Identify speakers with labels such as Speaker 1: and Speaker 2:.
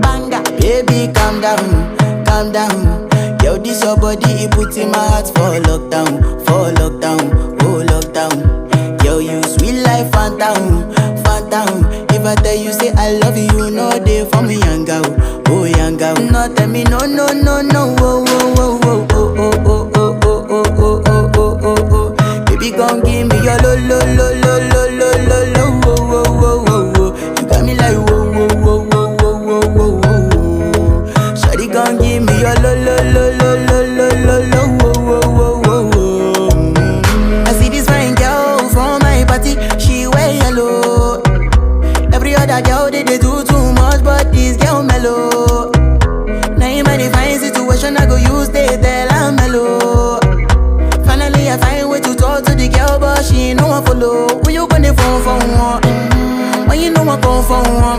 Speaker 1: banger. Baby, calm down. Yo, this your body, it puts in my heart for lockdown, oh lockdown. Yo, you sweet life, phantom, phantom. If I tell you say I love you, you know they for me, young girl, oh young girl. No, tell me no, no, no, no, oh, oh, oh, oh, oh, oh, oh, oh, oh, oh, oh, oh, oh, oh. Baby, gon' give me your lo, lo, lo, lo, lo, lo, lo, lo, oh, oh, oh, oh, oh. You got me like whoa, whoa, whoa, whoa, whoa, whoa, whoa, whoa. Shawty gon' give me your lo, lo, lo, lo, lo, lo, lo, lo, oh, oh, oh, oh, oh. I see this fine girl from my party, she wear yellow. Every other girl they do too much, but this girl mellow. Now in my fine situation, I go use they tell I'm mellow. Finally I find way to talk to the girl, but she ain't no one follow. Who you gonna phone for one? When you know I come for one?